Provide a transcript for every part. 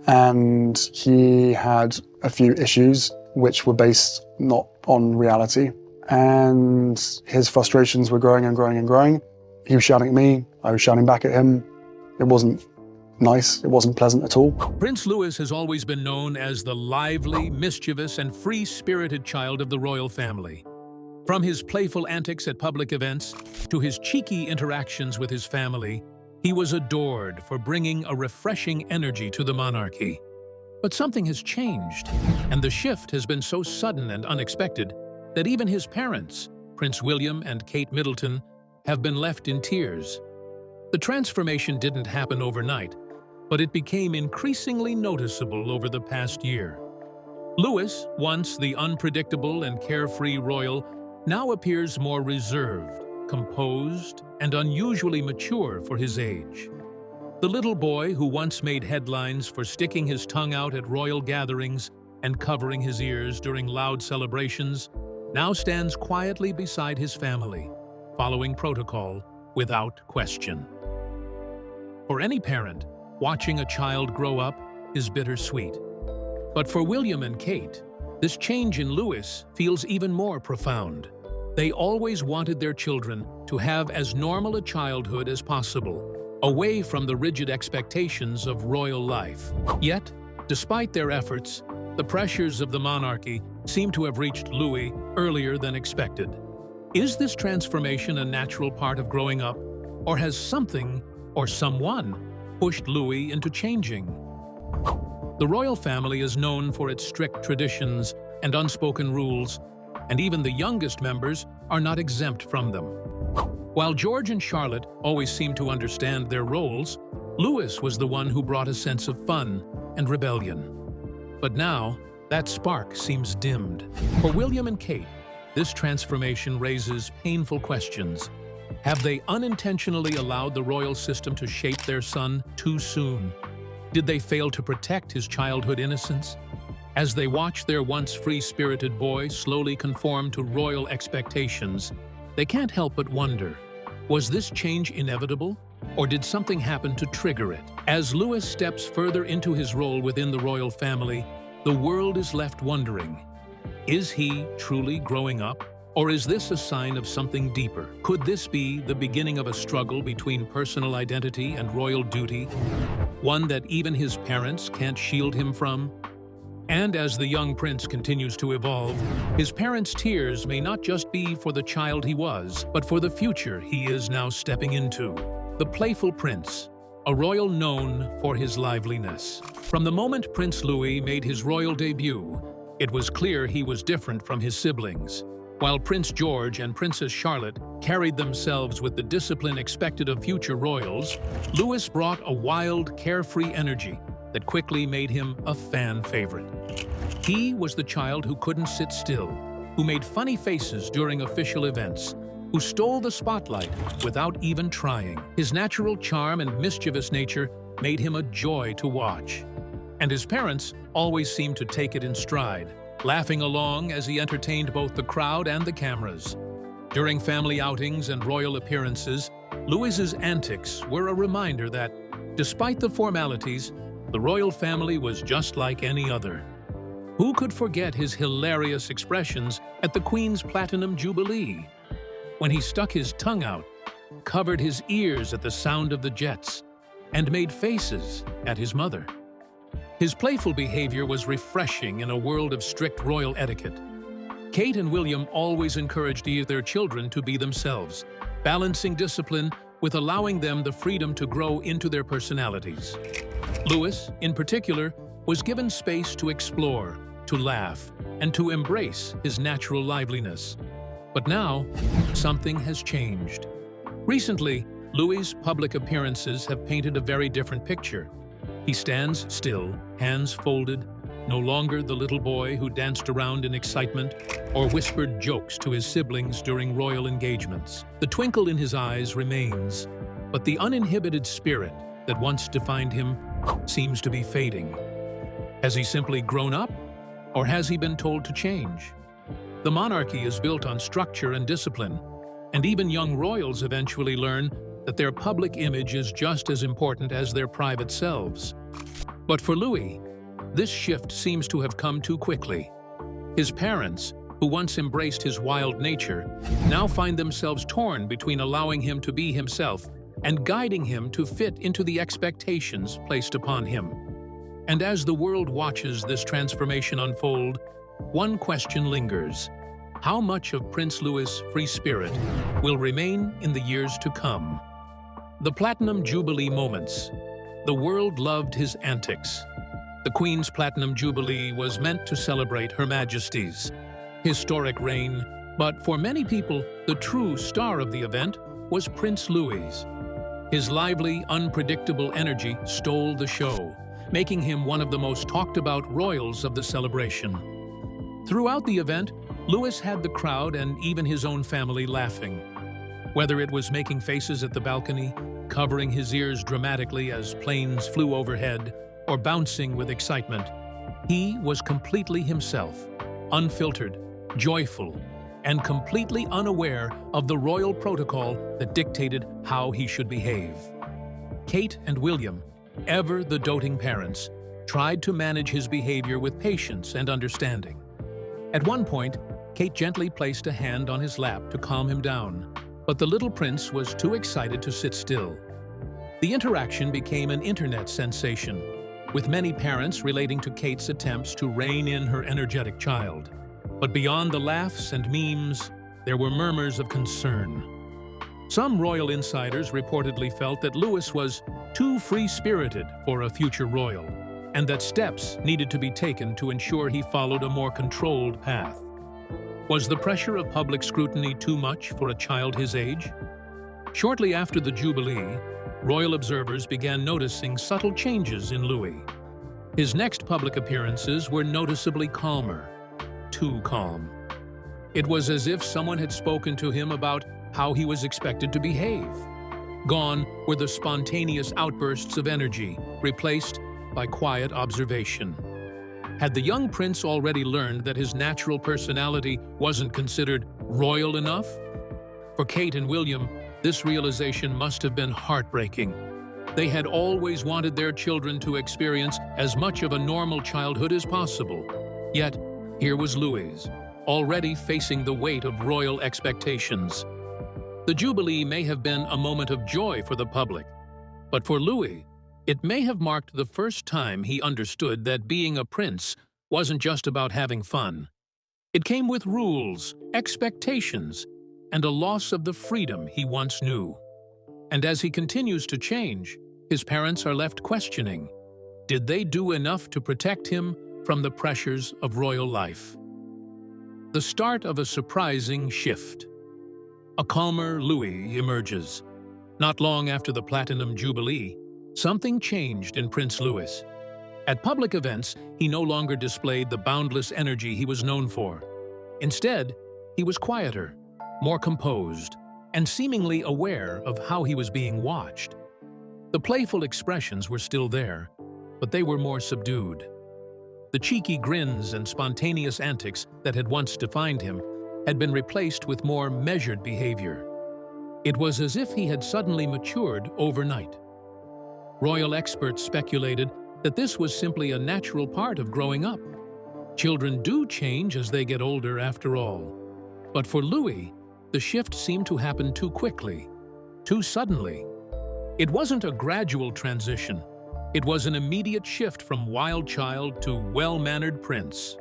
and he had a few issues which were based not on reality. And his frustrations were growing and growing and growing. He was shouting at me, I was shouting back at him. It wasn't nice, it wasn't pleasant at all. Prince Louis has always been known as the lively, mischievous, and free-spirited child of the royal family. From his playful antics at public events to his cheeky interactions with his family, he was adored for bringing a refreshing energy to the monarchy. But something has changed, and the shift has been so sudden and unexpected that even his parents, Prince William and Kate Middleton, have been left in tears. The transformation didn't happen overnight, but it became increasingly noticeable over the past year. Louis, once the unpredictable and carefree royal, now appears more reserved, composed, and unusually mature for his age. The little boy who once made headlines for sticking his tongue out at royal gatherings and covering his ears during loud celebrations now stands quietly beside his family, following protocol without question. For any parent, watching a child grow up is bittersweet. But for William and Kate, this change in Louis feels even more profound. They always wanted their children to have as normal a childhood as possible, away from the rigid expectations of royal life. Yet, despite their efforts, the pressures of the monarchy seem to have reached Louis earlier than expected. Is this transformation a natural part of growing up, or has something or someone pushed Louis into changing? The royal family is known for its strict traditions and unspoken rules, and even the youngest members are not exempt from them. While George and Charlotte always seemed to understand their roles, Louis was the one who brought a sense of fun and rebellion. But now, that spark seems dimmed. For William and Kate, this transformation raises painful questions. Have they unintentionally allowed the royal system to shape their son too soon? Did they fail to protect his childhood innocence? As they watch their once free-spirited boy slowly conform to royal expectations, they can't help but wonder, was this change inevitable, or did something happen to trigger it? As Louis steps further into his role within the royal family, the world is left wondering, is he truly growing up? Or is this a sign of something deeper? Could this be the beginning of a struggle between personal identity and royal duty, one that even his parents can't shield him from? And as the young prince continues to evolve, his parents' tears may not just be for the child he was, but for the future he is now stepping into. The playful prince, a royal known for his liveliness. From the moment Prince Louis made his royal debut, it was clear he was different from his siblings. While Prince George and Princess Charlotte carried themselves with the discipline expected of future royals, Louis brought a wild, carefree energy that quickly made him a fan favorite. He was the child who couldn't sit still, who made funny faces during official events, who stole the spotlight without even trying. His natural charm and mischievous nature made him a joy to watch. And his parents always seemed to take it in stride, laughing along as he entertained both the crowd and the cameras. During family outings and royal appearances, Louis's antics were a reminder that, despite the formalities, the royal family was just like any other. Who could forget his hilarious expressions at the Queen's Platinum Jubilee, when he stuck his tongue out, covered his ears at the sound of the jets, and made faces at his mother? His playful behavior was refreshing in a world of strict royal etiquette. Kate and William always encouraged their children to be themselves, balancing discipline with allowing them the freedom to grow into their personalities. Louis, in particular, was given space to explore, to laugh, and to embrace his natural liveliness. But now, something has changed. Recently, Louis's public appearances have painted a very different picture. He stands still, hands folded, no longer the little boy who danced around in excitement or whispered jokes to his siblings during royal engagements. The twinkle in his eyes remains, but the uninhibited spirit that once defined him seems to be fading. Has he simply grown up, or has he been told to change? The monarchy is built on structure and discipline, and even young royals eventually learn that their public image is just as important as their private selves. But for Louis, this shift seems to have come too quickly. His parents, who once embraced his wild nature, now find themselves torn between allowing him to be himself and guiding him to fit into the expectations placed upon him. And as the world watches this transformation unfold, one question lingers: how much of Prince Louis' free spirit will remain in the years to come? The Platinum Jubilee moments. The world loved his antics. The Queen's Platinum Jubilee was meant to celebrate Her Majesty's historic reign, but for many people, the true star of the event was Prince Louis. His lively, unpredictable energy stole the show, making him one of the most talked-about royals of the celebration. Throughout the event, Louis had the crowd and even his own family laughing. Whether it was making faces at the balcony, covering his ears dramatically as planes flew overhead, or bouncing with excitement, he was completely himself, unfiltered, joyful, and completely unaware of the royal protocol that dictated how he should behave. Kate and William, ever the doting parents, tried to manage his behavior with patience and understanding. At one point, Kate gently placed a hand on his lap to calm him down, but the little prince was too excited to sit still. The interaction became an internet sensation, with many parents relating to Kate's attempts to rein in her energetic child. But beyond the laughs and memes, there were murmurs of concern. Some royal insiders reportedly felt that Louis was too free-spirited for a future royal, and that steps needed to be taken to ensure he followed a more controlled path. Was the pressure of public scrutiny too much for a child his age? Shortly after the Jubilee, royal observers began noticing subtle changes in Louis. His next public appearances were noticeably calmer. Too calm. It was as if someone had spoken to him about how he was expected to behave. Gone were the spontaneous outbursts of energy, replaced by quiet observation. Had the young prince already learned that his natural personality wasn't considered royal enough? For Kate and William, this realization must have been heartbreaking. They had always wanted their children to experience as much of a normal childhood as possible. Yet, here was Louis, already facing the weight of royal expectations. The Jubilee may have been a moment of joy for the public, but for Louis, it may have marked the first time he understood that being a prince wasn't just about having fun. It came with rules, expectations, and a loss of the freedom he once knew. And as he continues to change, his parents are left questioning, did they do enough to protect him from the pressures of royal life? The start of a surprising shift. A calmer Louis emerges. Not long after the Platinum Jubilee, something changed in Prince Louis. At public events, he no longer displayed the boundless energy he was known for. Instead, he was quieter, more composed, and seemingly aware of how he was being watched. The playful expressions were still there, but they were more subdued. The cheeky grins and spontaneous antics that had once defined him had been replaced with more measured behavior. It was as if he had suddenly matured overnight. Royal experts speculated that this was simply a natural part of growing up. Children do change as they get older, after all. But for Louis, the shift seemed to happen too quickly, too suddenly. It wasn't a gradual transition. It was an immediate shift from wild child to well-mannered prince.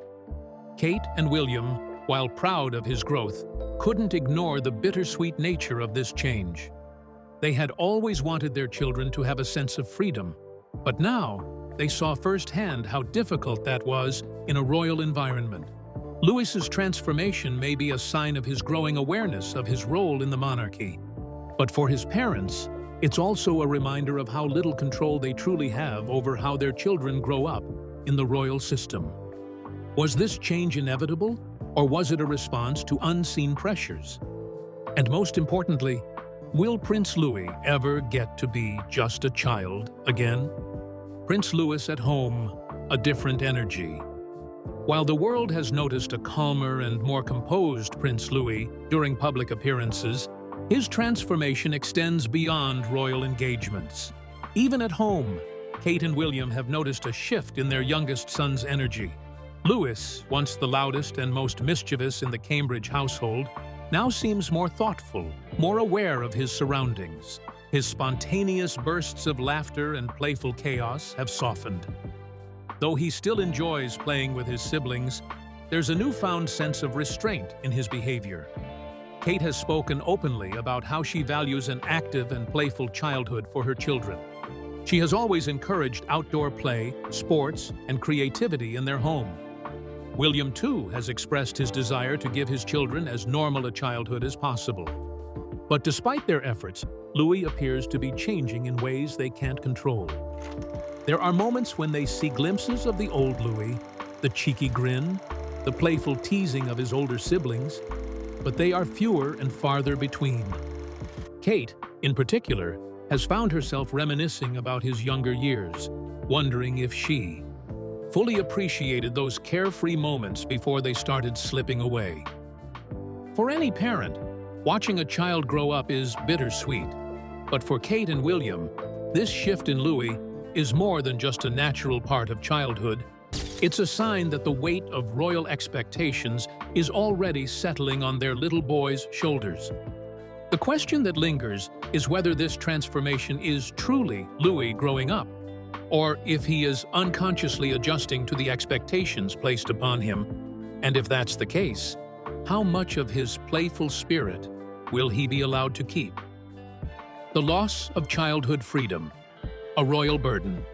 Kate and William, while proud of his growth, couldn't ignore the bittersweet nature of this change. They had always wanted their children to have a sense of freedom, but now they saw firsthand how difficult that was in a royal environment. Louis's transformation may be a sign of his growing awareness of his role in the monarchy, but for his parents, it's also a reminder of how little control they truly have over how their children grow up in the royal system. Was this change inevitable, or was it a response to unseen pressures? And most importantly, will Prince Louis ever get to be just a child again? Prince Louis at home, a different energy. While the world has noticed a calmer and more composed Prince Louis during public appearances, his transformation extends beyond royal engagements. Even at home, Kate and William have noticed a shift in their youngest son's energy. Louis, once the loudest and most mischievous in the Cambridge household, now seems more thoughtful, more aware of his surroundings. His spontaneous bursts of laughter and playful chaos have softened. Though he still enjoys playing with his siblings, there's a newfound sense of restraint in his behavior. Kate has spoken openly about how she values an active and playful childhood for her children. She has always encouraged outdoor play, sports, and creativity in their home. William, too, has expressed his desire to give his children as normal a childhood as possible. But despite their efforts, Louis appears to be changing in ways they can't control. There are moments when they see glimpses of the old Louis, the cheeky grin, the playful teasing of his older siblings, but they are fewer and farther between. Kate, in particular, has found herself reminiscing about his younger years, wondering if she fully appreciated those carefree moments before they started slipping away. For any parent, watching a child grow up is bittersweet, but for Kate and William, this shift in Louis is more than just a natural part of childhood. It's a sign that the weight of royal expectations is already settling on their little boy's shoulders. The question that lingers is whether this transformation is truly Louis growing up, or if he is unconsciously adjusting to the expectations placed upon him. And if that's the case, how much of his playful spirit will he be allowed to keep? The loss of childhood freedom, a royal burden.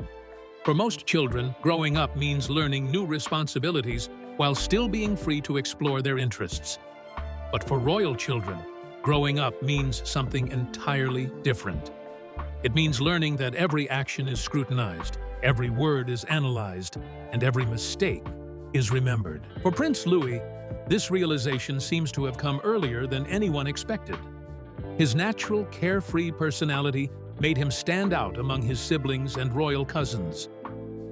For most children, growing up means learning new responsibilities while still being free to explore their interests. But for royal children, growing up means something entirely different. It means learning that every action is scrutinized, every word is analyzed, and every mistake is remembered. For Prince Louis, this realization seems to have come earlier than anyone expected. His natural, carefree personality made him stand out among his siblings and royal cousins.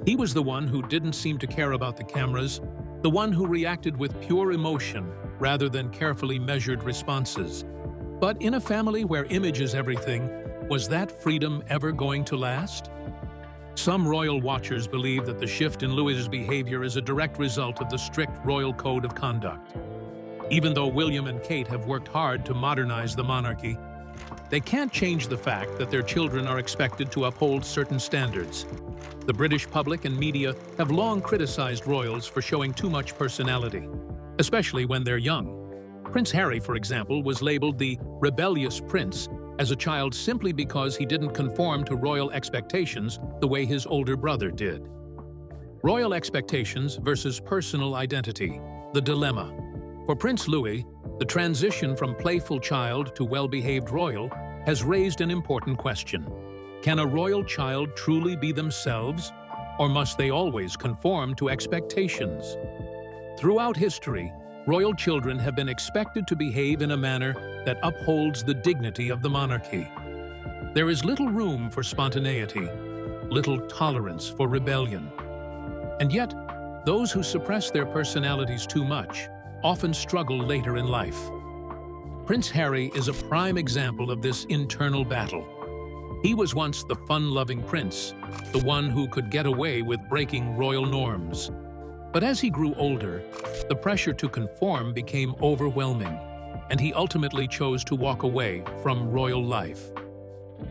He was the one who didn't seem to care about the cameras, the one who reacted with pure emotion rather than carefully measured responses. But in a family where image is everything, was that freedom ever going to last? Some royal watchers believe that the shift in Louis's behavior is a direct result of the strict royal code of conduct. Even though William and Kate have worked hard to modernize the monarchy, they can't change the fact that their children are expected to uphold certain standards. The British public and media have long criticized royals for showing too much personality, especially when they're young. Prince Harry, for example, was labeled the rebellious prince as a child simply because he didn't conform to royal expectations the way his older brother did. Royal expectations versus personal identity, the dilemma. For Prince Louis, the transition from playful child to well-behaved royal has raised an important question. Can a royal child truly be themselves, or must they always conform to expectations? Throughout history, royal children have been expected to behave in a manner that upholds the dignity of the monarchy. There is little room for spontaneity, little tolerance for rebellion. And yet, those who suppress their personalities too much often struggle later in life. Prince Harry is a prime example of this internal battle. He was once the fun-loving prince, the one who could get away with breaking royal norms. But as he grew older, the pressure to conform became overwhelming, and he ultimately chose to walk away from royal life.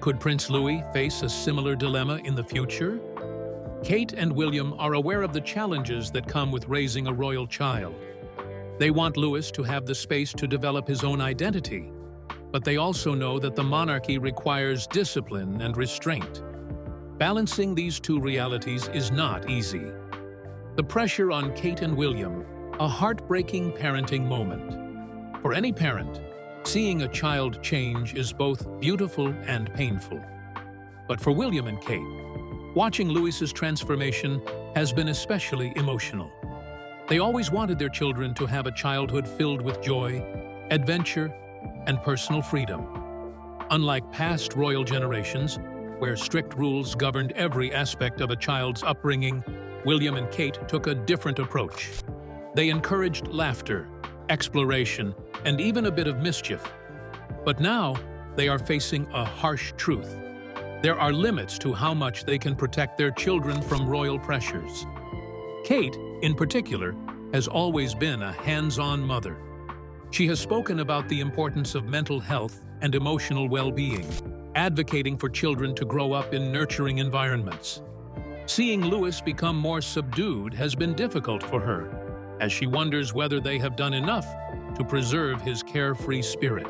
Could Prince Louis face a similar dilemma in the future? Kate and William are aware of the challenges that come with raising a royal child. They want Louis to have the space to develop his own identity, but they also know that the monarchy requires discipline and restraint. Balancing these two realities is not easy. The pressure on Kate and William, a heartbreaking parenting moment. For any parent, seeing a child change is both beautiful and painful. But for William and Kate, watching Louis's transformation has been especially emotional. They always wanted their children to have a childhood filled with joy, adventure, and personal freedom. Unlike past royal generations, where strict rules governed every aspect of a child's upbringing, William and Kate took a different approach. They encouraged laughter, exploration, and even a bit of mischief. But now, they are facing a harsh truth. there are limits to how much they can protect their children from royal pressures. Kate, in particular, has always been a hands-on mother. She has spoken about the importance of mental health and emotional well-being, advocating for children to grow up in nurturing environments. Seeing Louis become more subdued has been difficult for her, as she wonders whether they have done enough to preserve his carefree spirit.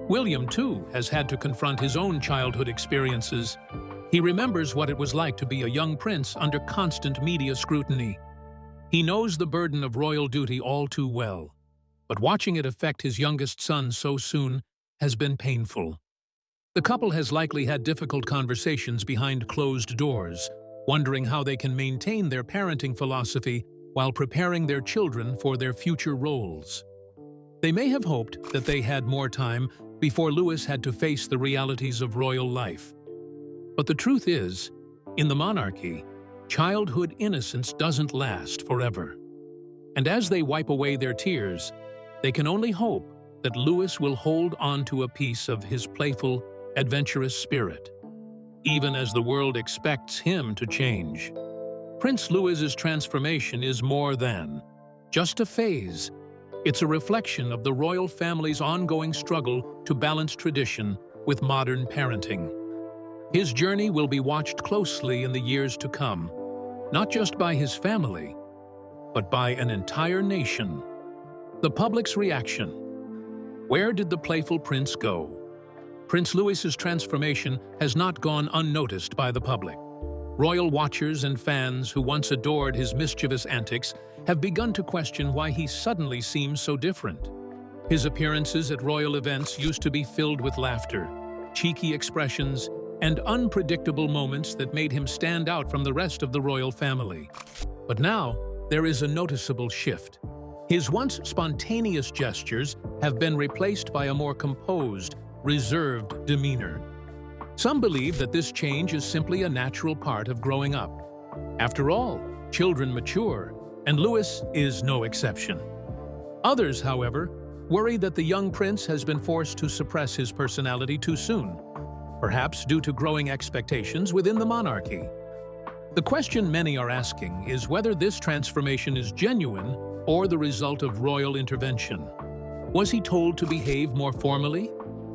William, too, has had to confront his own childhood experiences. He remembers what it was like to be a young prince under constant media scrutiny. He knows the burden of royal duty all too well, but watching it affect his youngest son so soon has been painful. The couple has likely had difficult conversations behind closed doors, wondering how they can maintain their parenting philosophy while preparing their children for their future roles. They may have hoped that they had more time before Louis had to face the realities of royal life. But the truth is, in the monarchy, childhood innocence doesn't last forever. And as they wipe away their tears, they can only hope that Louis will hold on to a piece of his playful, adventurous spirit, even as the world expects him to change. Prince Louis's transformation is more than just a phase. It's a reflection of the royal family's ongoing struggle to balance tradition with modern parenting. His journey will be watched closely in the years to come, not just by his family, but by an entire nation. The public's reaction. Where did the playful prince go? Prince Louis's transformation has not gone unnoticed by the public. Royal watchers and fans who once adored his mischievous antics have begun to question why he suddenly seems so different. His appearances at royal events used to be filled with laughter, cheeky expressions, and unpredictable moments that made him stand out from the rest of the royal family. But now, there is a noticeable shift. His once spontaneous gestures have been replaced by a more composed, reserved demeanor. Some believe that this change is simply a natural part of growing up. After all, children mature, and Louis is no exception. Others, however, worry that the young prince has been forced to suppress his personality too soon, perhaps due to growing expectations within the monarchy. The question many are asking is whether this transformation is genuine or the result of royal intervention. Was he told to behave more formally?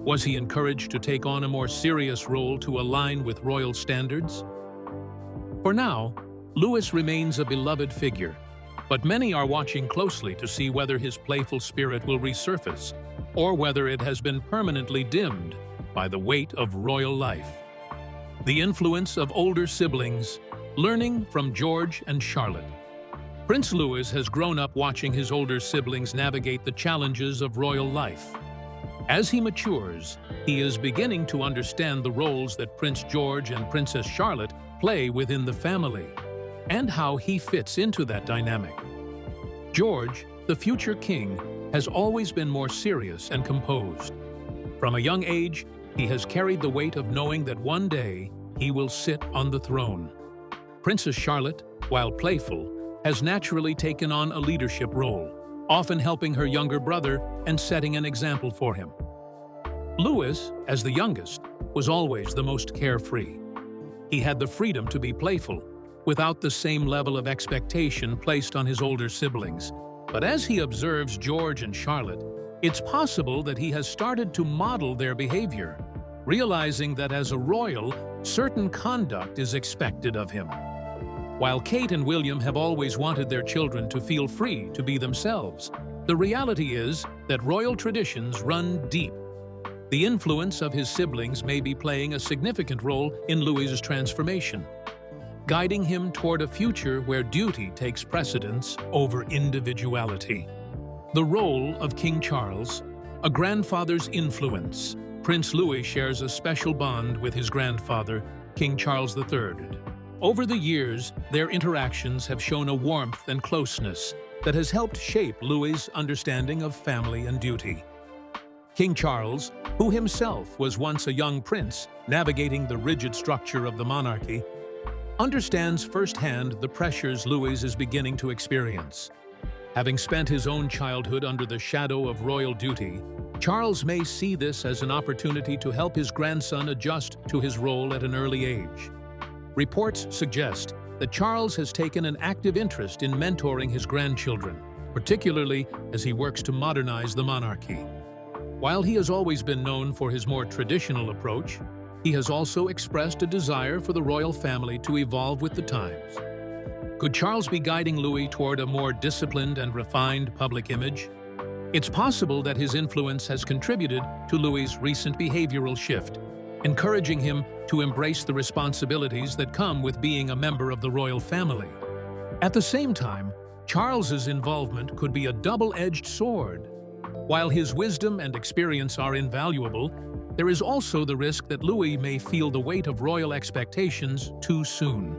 Was he encouraged to take on a more serious role to align with royal standards? For now, Louis remains a beloved figure, but many are watching closely to see whether his playful spirit will resurface or whether it has been permanently dimmed by the weight of royal life. The influence of older siblings, learning from George and Charlotte. Prince Louis has grown up watching his older siblings navigate the challenges of royal life. As he matures, he is beginning to understand the roles that Prince George and Princess Charlotte play within the family, and how he fits into that dynamic. George, the future king, has always been more serious and composed. From a young age, he has carried the weight of knowing that one day he will sit on the throne. Princess Charlotte, while playful, has naturally taken on a leadership role, often helping her younger brother and setting an example for him. Louis, as the youngest, was always the most carefree. He had the freedom to be playful, without the same level of expectation placed on his older siblings. But as he observes George and Charlotte, it's possible that he has started to model their behavior, realizing that as a royal, certain conduct is expected of him. While Kate and William have always wanted their children to feel free to be themselves, the reality is that royal traditions run deep. The influence of his siblings may be playing a significant role in Louis's transformation, guiding him toward a future where duty takes precedence over individuality. The role of King Charles, a grandfather's influence. Prince Louis shares a special bond with his grandfather, King Charles III. Over the years, their interactions have shown a warmth and closeness that has helped shape Louis's understanding of family and duty. King Charles, who himself was once a young prince navigating the rigid structure of the monarchy, understands firsthand the pressures Louis is beginning to experience. Having spent his own childhood under the shadow of royal duty, Charles may see this as an opportunity to help his grandson adjust to his role at an early age. Reports suggest that Charles has taken an active interest in mentoring his grandchildren, particularly as he works to modernize the monarchy. While he has always been known for his more traditional approach, he has also expressed a desire for the royal family to evolve with the times. Could Charles be guiding Louis toward a more disciplined and refined public image? It's possible that his influence has contributed to Louis's recent behavioral shift, encouraging him to embrace the responsibilities that come with being a member of the royal family. At the same time, Charles's involvement could be a double-edged sword. While his wisdom and experience are invaluable, there is also the risk that Louis may feel the weight of royal expectations too soon.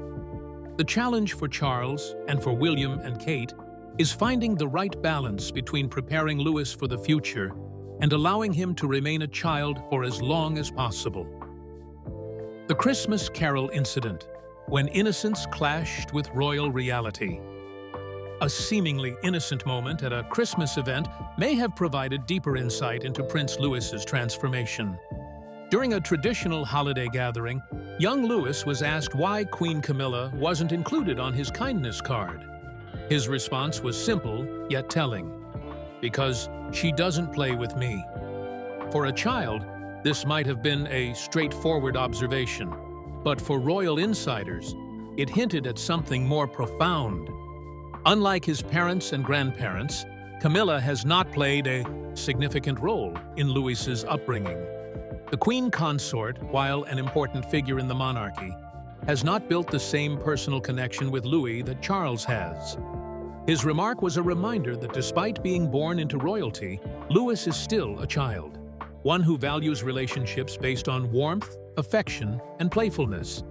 The challenge for Charles and for William and Kate is finding the right balance between preparing Louis for the future and allowing him to remain a child for as long as possible. The Christmas Carol incident, when innocence clashed with royal reality. A seemingly innocent moment at a Christmas event may have provided deeper insight into Prince Louis's transformation. During a traditional holiday gathering, young Louis was asked why Queen Camilla wasn't included on his kindness card. His response was simple, yet telling. Because she doesn't play with me. For a child, this might have been a straightforward observation, but for royal insiders, it hinted at something more profound. Unlike his parents and grandparents, Camilla has not played a significant role in Louis's upbringing. The queen consort, while an important figure in the monarchy, has not built the same personal connection with Louis that Charles has. His remark was a reminder that despite being born into royalty, Louis is still a child, one who values relationships based on warmth, affection, and playfulness.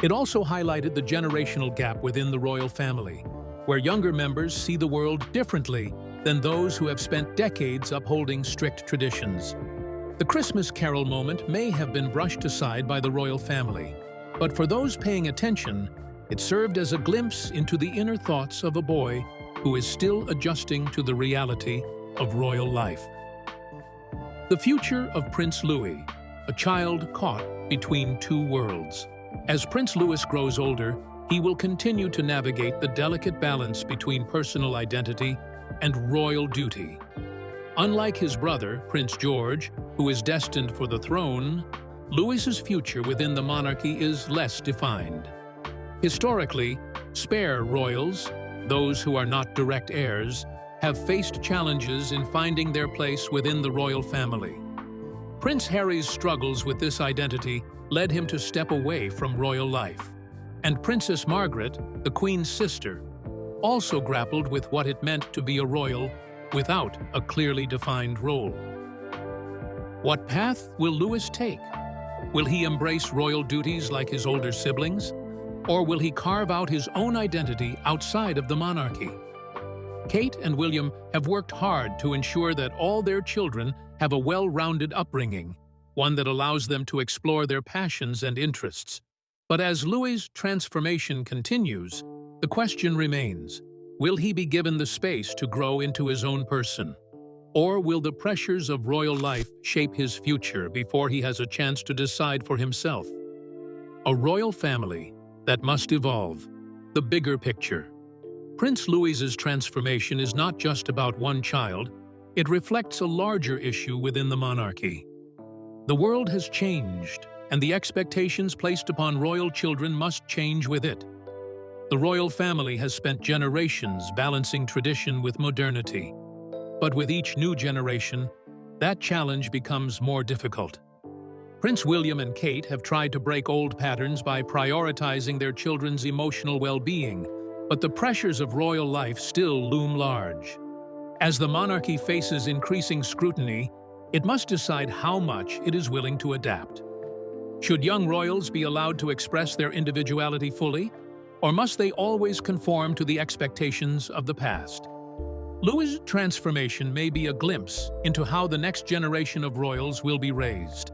It also highlighted the generational gap within the royal family, where younger members see the world differently than those who have spent decades upholding strict traditions. The Christmas Carol moment may have been brushed aside by the royal family, but for those paying attention, it served as a glimpse into the inner thoughts of a boy who is still adjusting to the reality of royal life. The future of Prince Louis, a child caught between two worlds. As Prince Louis grows older, he will continue to navigate the delicate balance between personal identity and royal duty. Unlike his brother, Prince George, who is destined for the throne, Louis's future within the monarchy is less defined. Historically, spare royals, those who are not direct heirs, have faced challenges in finding their place within the royal family. Prince Harry's struggles with this identity led him to step away from royal life. And Princess Margaret, the Queen's sister, also grappled with what it meant to be a royal without a clearly defined role. What path will Louis take? Will he embrace royal duties like his older siblings? Or will he carve out his own identity outside of the monarchy? Kate and William have worked hard to ensure that all their children have a well-rounded upbringing, one that allows them to explore their passions and interests. But as Louis's transformation continues, the question remains, will he be given the space to grow into his own person? Or will the pressures of royal life shape his future before he has a chance to decide for himself? A royal family that must evolve. The bigger picture. Prince Louis's transformation is not just about one child, it reflects a larger issue within the monarchy. The world has changed, and the expectations placed upon royal children must change with it. The royal family has spent generations balancing tradition with modernity. But with each new generation, that challenge becomes more difficult. Prince William and Kate have tried to break old patterns by prioritizing their children's emotional well-being, but the pressures of royal life still loom large. As the monarchy faces increasing scrutiny, it must decide how much it is willing to adapt. Should young royals be allowed to express their individuality fully, or must they always conform to the expectations of the past? Louis's transformation may be a glimpse into how the next generation of royals will be raised.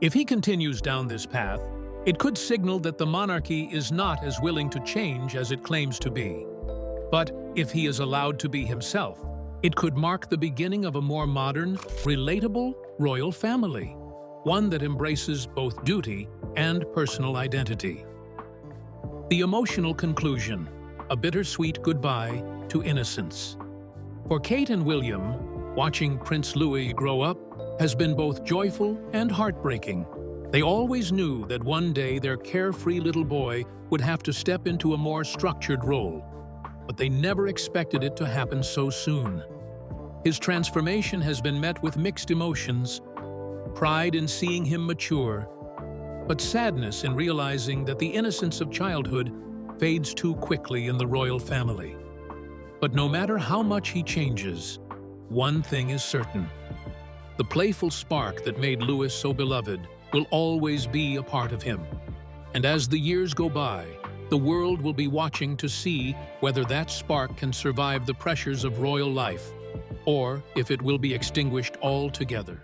If he continues down this path, it could signal that the monarchy is not as willing to change as it claims to be. But if he is allowed to be himself, It could mark the beginning of a more modern, relatable royal family, one that embraces both duty and personal identity. The emotional conclusion, a bittersweet goodbye to innocence. For Kate and William, watching Prince Louis grow up has been both joyful and heartbreaking. They always knew that one day their carefree little boy would have to step into a more structured role, but they never expected it to happen so soon. His transformation has been met with mixed emotions, pride in seeing him mature, but sadness in realizing that the innocence of childhood fades too quickly in the royal family. But no matter how much he changes, one thing is certain. The playful spark that made Louis so beloved will always be a part of him. And as the years go by, the world will be watching to see whether that spark can survive the pressures of royal life, or if it will be extinguished altogether.